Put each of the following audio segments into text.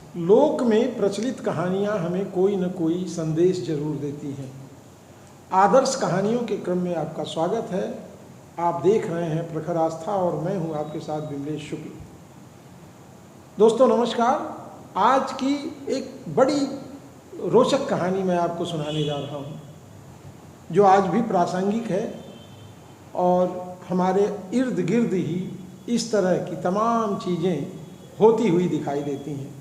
लोक में प्रचलित कहानियाँ हमें कोई न कोई संदेश जरूर देती हैं। आदर्श कहानियों के क्रम में आपका स्वागत है। आप देख रहे हैं प्रखर आस्था और मैं हूं आपके साथ विमलेश शुक्ल। दोस्तों नमस्कार। आज की एक बड़ी रोचक कहानी मैं आपको सुनाने जा रहा हूं, जो आज भी प्रासंगिक है और हमारे इर्द गिर्द ही इस तरह की तमाम चीज़ें होती हुई दिखाई देती हैं।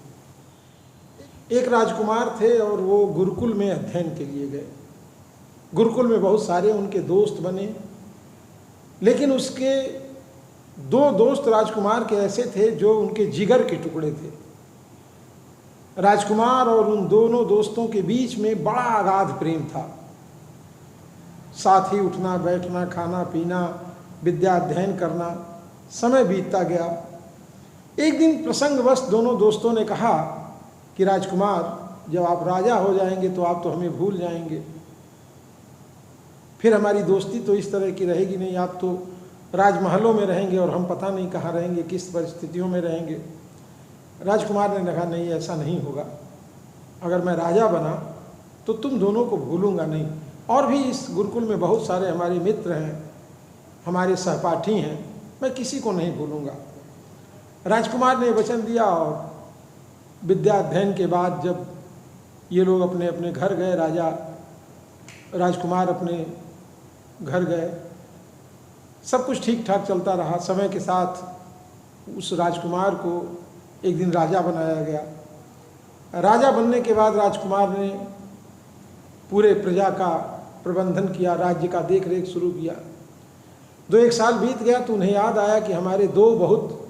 एक राजकुमार थे और वो गुरुकुल में अध्ययन के लिए गए। गुरुकुल में बहुत सारे उनके दोस्त बने, लेकिन उसके दो दोस्त राजकुमार के ऐसे थे जो उनके जिगर के टुकड़े थे। राजकुमार और उन दोनों दोस्तों के बीच में बड़ा अगाध प्रेम था। साथ ही उठना बैठना, खाना पीना, विद्या अध्ययन करना, समय बीतता गया। एक दिन प्रसंगवश दोनों दोस्तों ने कहा कि राजकुमार, जब आप राजा हो जाएंगे तो आप तो हमें भूल जाएंगे, फिर हमारी दोस्ती तो इस तरह की रहेगी नहीं। आप तो राजमहलों में रहेंगे और हम पता नहीं कहाँ रहेंगे, किस परिस्थितियों में रहेंगे। राजकुमार ने कहा, नहीं, ऐसा नहीं होगा। अगर मैं राजा बना तो तुम दोनों को भूलूंगा नहीं। और भी इस गुरुकुल में बहुत सारे हमारे मित्र हैं, हमारे सहपाठी हैं, मैं किसी को नहीं भूलूंगा। राजकुमार ने वचन दिया और विद्या अध्ययन के बाद जब ये लोग अपने अपने घर गए, राजकुमार अपने घर गए, सब कुछ ठीक ठाक चलता रहा। समय के साथ उस राजकुमार को एक दिन राजा बनाया गया। राजा बनने के बाद राजकुमार ने पूरे प्रजा का प्रबंधन किया, राज्य का देख रेख शुरू किया। 1 साल बीत गया तो उन्हें याद आया कि हमारे 2 बहुत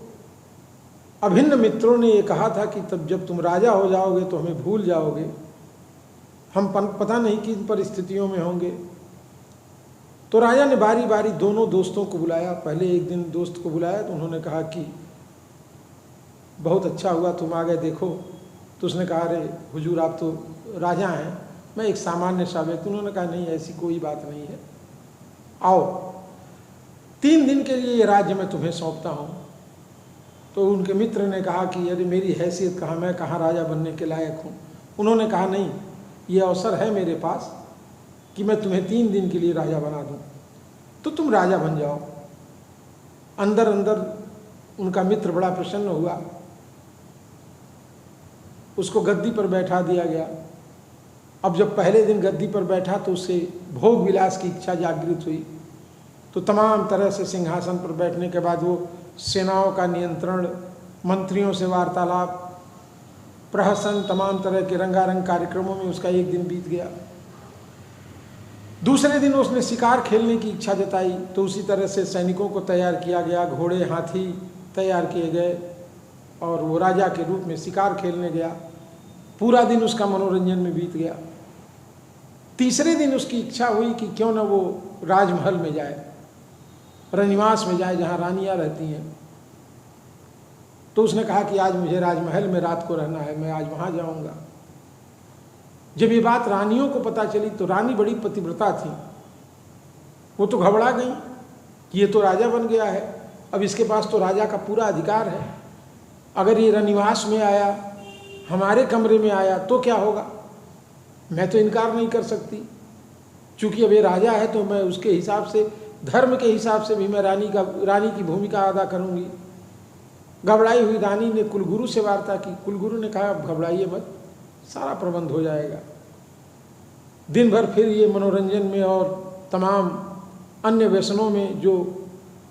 अभिन्न मित्रों ने ये कहा था कि तब जब तुम राजा हो जाओगे तो हमें भूल जाओगे, हम पता नहीं किन परिस्थितियों में होंगे। तो राजा ने बारी बारी दोनों दोस्तों को बुलाया। पहले एक दिन दोस्त को बुलाया तो उन्होंने कहा कि बहुत अच्छा हुआ तुम आ गए, देखो। तो उसने कहा, अरे हुजूर, आप तो राजा हैं, मैं एक सामान्य सा व्यक्ति। उन्होंने कहा, नहीं, ऐसी कोई बात नहीं है, आओ, 3 दिन के लिए ये राज्य मैं तुम्हें सौंपता हूँ। तो उनके मित्र ने कहा कि अरे मेरी हैसियत कहाँ, मैं कहाँ राजा बनने के लायक हूँ। उन्होंने कहा, नहीं, ये अवसर है मेरे पास कि मैं तुम्हें 3 दिन के लिए राजा बना दूँ, तो तुम राजा बन जाओ। अंदर अंदर उनका मित्र बड़ा प्रसन्न हुआ। उसको गद्दी पर बैठा दिया गया। अब जब पहले दिन गद्दी पर बैठा तो उससे भोग विलास की इच्छा जागृत हुई। तो तमाम तरह से सिंहासन पर बैठने के बाद वो सेनाओं का नियंत्रण, मंत्रियों से वार्तालाप, प्रहसन, तमाम तरह के रंगारंग कार्यक्रमों में उसका एक दिन बीत गया। दूसरे दिन उसने शिकार खेलने की इच्छा जताई, तो उसी तरह से सैनिकों को तैयार किया गया, घोड़े हाथी तैयार किए गए और वो राजा के रूप में शिकार खेलने गया। पूरा दिन उसका मनोरंजन में बीत गया। तीसरे दिन उसकी इच्छा हुई कि क्यों न वो राजमहल में जाए, रनिवास में जाए, जहाँ रानियाँ रहती हैं। तो उसने कहा कि आज मुझे राजमहल में रात को रहना है, मैं आज वहाँ जाऊँगा। जब ये बात रानियों को पता चली तो रानी बड़ी पतिव्रता थी, वो तो घबरा गई कि ये तो राजा बन गया है, अब इसके पास तो राजा का पूरा अधिकार है। अगर ये रनिवास में आया, हमारे कमरे में आया तो क्या होगा? मैं तो इनकार नहीं कर सकती, चूँकि अब ये राजा है तो मैं उसके हिसाब से, धर्म के हिसाब से भी मैं रानी की भूमिका अदा करूँगी। घबराई हुई रानी ने कुलगुरु से वार्ता की। कुलगुरु ने कहा, घबराइए मत, सारा प्रबंध हो जाएगा। दिन भर फिर ये मनोरंजन में और तमाम अन्य व्यसनों में जो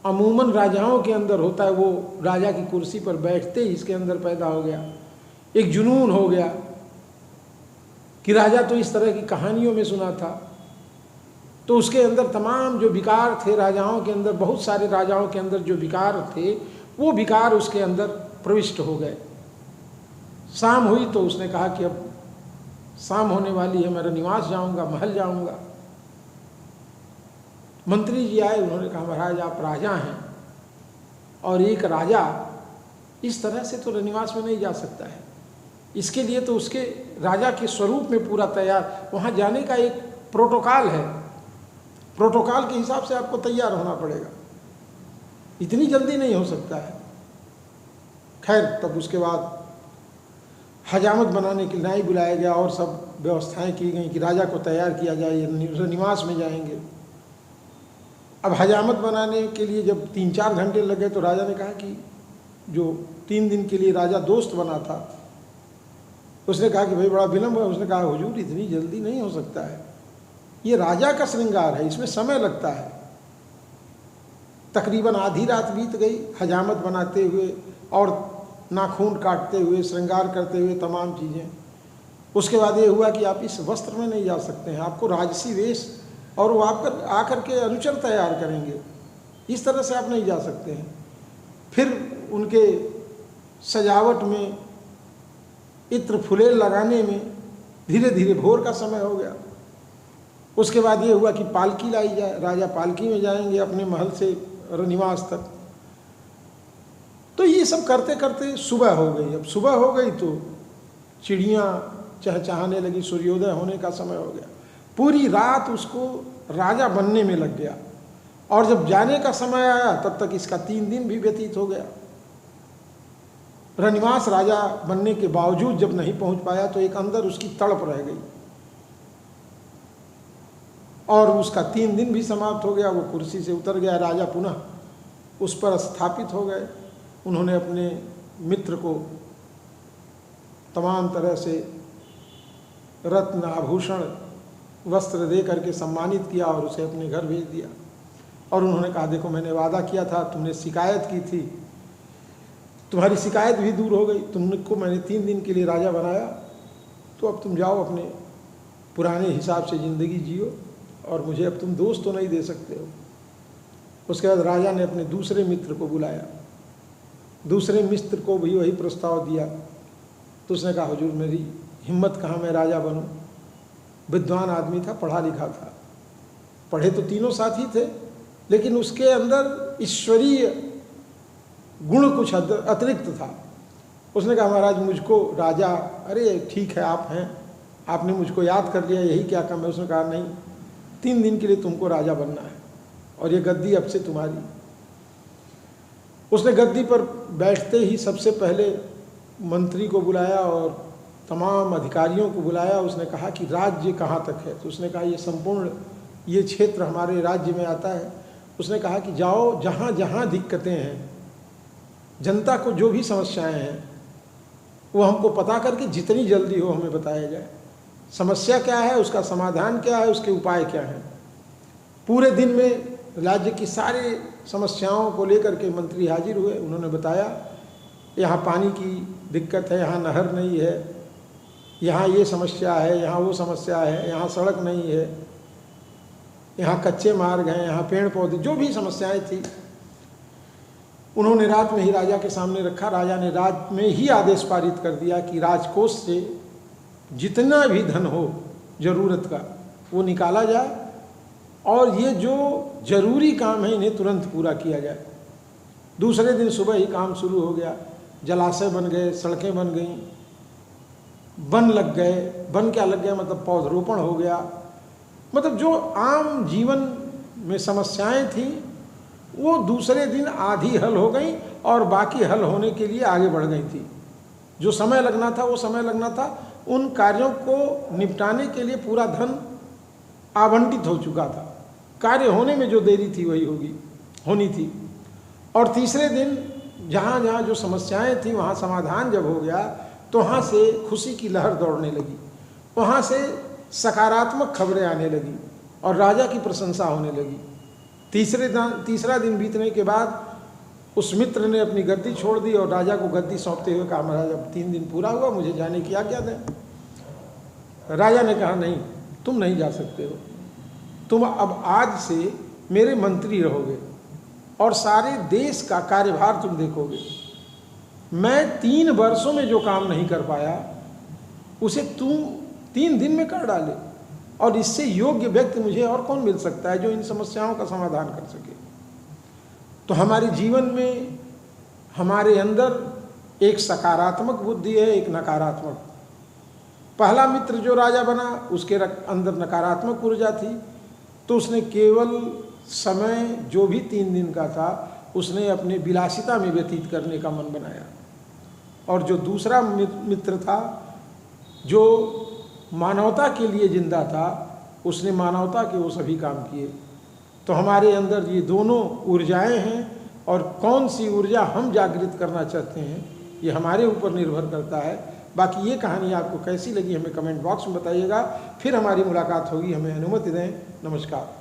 अमूमन राजाओं के अंदर होता है, वो राजा की कुर्सी पर बैठते ही इसके अंदर पैदा हो गया। एक जुनून हो गया कि राजा तो इस तरह की कहानियों में सुना था। तो उसके अंदर तमाम जो विकार थे राजाओं के अंदर, बहुत सारे राजाओं के अंदर जो विकार थे, वो विकार उसके अंदर प्रविष्ट हो गए। शाम हुई तो उसने कहा कि अब शाम होने वाली है, मैं रनिवास जाऊंगा, महल जाऊंगा। मंत्री जी आए, उन्होंने कहा, महाराज आप राजा हैं और एक राजा इस तरह से तो रनिवास में नहीं जा सकता है, इसके लिए तो उसके राजा के स्वरूप में पूरा तैयार, वहाँ जाने का एक प्रोटोकॉल है, प्रोटोकॉल के हिसाब से आपको तैयार होना पड़ेगा, इतनी जल्दी नहीं हो सकता है। खैर, तब उसके बाद हजामत बनाने के लिए नाई बुलाया गया और सब व्यवस्थाएं की गई कि राजा को तैयार किया जाए, निवास में जाएंगे। अब हजामत बनाने के लिए जब 3-4 घंटे लगे तो राजा ने कहा कि जो 3 दिन के लिए राजा दोस्त बना था, उसने कहा कि भाई बड़ा विलम्ब है। उसने कहा हुजूर इतनी जल्दी नहीं हो सकता है, ये राजा का श्रृंगार है, इसमें समय लगता है। तकरीबन आधी रात बीत गई हजामत बनाते हुए और नाखून काटते हुए, श्रृंगार करते हुए, तमाम चीज़ें। उसके बाद ये हुआ कि आप इस वस्त्र में नहीं जा सकते हैं, आपको राजसी वेश और वो आप आकर के अनुचर तैयार करेंगे, इस तरह से आप नहीं जा सकते हैं। फिर उनके सजावट में, इत्र फुलेल लगाने में धीरे धीरे भोर का समय हो गया। उसके बाद ये हुआ कि पालकी लाई जाए, राजा पालकी में जाएंगे अपने महल से निवास तक। तो ये सब करते करते सुबह हो गई। अब सुबह हो गई तो चिड़ियाँ चहचहाने लगी, सूर्योदय होने का समय हो गया। पूरी रात उसको राजा बनने में लग गया और जब जाने का समय आया तब तक इसका 3 दिन भी व्यतीत हो गया। रनिवास राजा बनने के बावजूद जब नहीं पहुंच पाया तो एक अंदर उसकी तड़प रह गई और उसका 3 दिन भी समाप्त हो गया। वो कुर्सी से उतर गया, राजा पुनः उस पर स्थापित हो गए। उन्होंने अपने मित्र को तमाम तरह से रत्न आभूषण वस्त्र दे करके सम्मानित किया और उसे अपने घर भेज दिया। और उन्होंने कहा देखो मैंने वादा किया था, तुमने शिकायत की थी, तुम्हारी शिकायत भी दूर हो गई, तुमको मैंने 3 दिन के लिए राजा बनाया, तो अब तुम जाओ अपने पुराने हिसाब से ज़िंदगी जियो और मुझे अब तुम दोस्त तो नहीं दे सकते हो। उसके बाद राजा ने अपने दूसरे मित्र को बुलाया, दूसरे मित्र को भी वही प्रस्ताव दिया। तो उसने कहा हुजूर मेरी हिम्मत कहाँ, मैं राजा बनूं। विद्वान आदमी था, पढ़ा लिखा था, पढ़े तो तीनों साथी थे, लेकिन उसके अंदर ईश्वरीय गुण कुछ अतिरिक्त था। उसने कहा महाराज मुझको राजा, अरे ठीक है आप हैं, आपने मुझको याद कर लिया, यही क्या काम है। उसने कहा नहीं, 3 दिन के लिए तुमको राजा बनना है और ये गद्दी अब से तुम्हारी। उसने गद्दी पर बैठते ही सबसे पहले मंत्री को बुलाया और तमाम अधिकारियों को बुलाया। उसने कहा कि राज्य कहाँ तक है। तो उसने कहा ये संपूर्ण ये क्षेत्र हमारे राज्य में आता है। उसने कहा कि जाओ जहाँ जहाँ दिक्कतें हैं, जनता को जो भी समस्याएं हैं वो हमको पता करके जितनी जल्दी हो हमें बताया जाए। समस्या क्या है, उसका समाधान क्या है, उसके उपाय क्या हैं। पूरे दिन में राज्य की सारी समस्याओं को लेकर के मंत्री हाजिर हुए। उन्होंने बताया यहाँ पानी की दिक्कत है, यहाँ नहर नहीं है, यहाँ ये समस्या है, यहाँ वो समस्या है, यहाँ सड़क नहीं है, यहाँ कच्चे मार्ग हैं, यहाँ पेड़ पौधे, जो भी समस्याएं थी उन्होंने रात में ही राजा के सामने रखा। राजा ने रात में ही आदेश पारित कर दिया कि राजकोष से जितना भी धन हो ज़रूरत का वो निकाला जाए और ये जो ज़रूरी काम है इन्हें तुरंत पूरा किया जाए। दूसरे दिन सुबह ही काम शुरू हो गया। जलाशय बन गए, सड़कें बन गईं, वन लग गए। वन क्या लग गया, मतलब पौधरोपण हो गया। मतलब जो आम जीवन में समस्याएं थीं वो दूसरे दिन आधी हल हो गई और बाकी हल होने के लिए आगे बढ़ गई थी। जो समय लगना था वो समय लगना था, उन कार्यों को निपटाने के लिए पूरा धन आवंटित हो चुका था। कार्य होने में जो देरी थी वही होनी थी। और तीसरे दिन जहाँ जहाँ जो समस्याएं थी वहाँ समाधान जब हो गया तो वहाँ से खुशी की लहर दौड़ने लगी, वहाँ से सकारात्मक खबरें आने लगी और राजा की प्रशंसा होने लगी। तीसरा दिन बीतने के बाद उस मित्र ने अपनी गद्दी छोड़ दी और राजा को गद्दी सौंपते हुए कहा महाराज अब 3 दिन पूरा हुआ, मुझे जाने की आज्ञा दें। राजा ने कहा नहीं, तुम नहीं जा सकते हो, तुम अब आज से मेरे मंत्री रहोगे और सारे देश का कार्यभार तुम देखोगे। मैं 3 वर्षों में जो काम नहीं कर पाया उसे तुम 3 दिन में कर डाले और इससे योग्य व्यक्ति मुझे और कौन मिल सकता है जो इन समस्याओं का समाधान कर सके। तो हमारे जीवन में हमारे अंदर एक सकारात्मक बुद्धि है, एक नकारात्मक। पहला मित्र जो राजा बना उसके अंदर नकारात्मक ऊर्जा थी, तो उसने केवल समय जो भी 3 दिन का था उसने अपने विलासिता में व्यतीत करने का मन बनाया। और जो दूसरा मित्र था जो मानवता के लिए जिंदा था, उसने मानवता के वो सभी काम किए। तो हमारे अंदर ये दोनों ऊर्जाएं हैं और कौन सी ऊर्जा हम जागृत करना चाहते हैं ये हमारे ऊपर निर्भर करता है। बाकी ये कहानी आपको कैसी लगी हमें कमेंट बॉक्स में बताइएगा। फिर हमारी मुलाकात होगी, हमें अनुमति दें। नमस्कार।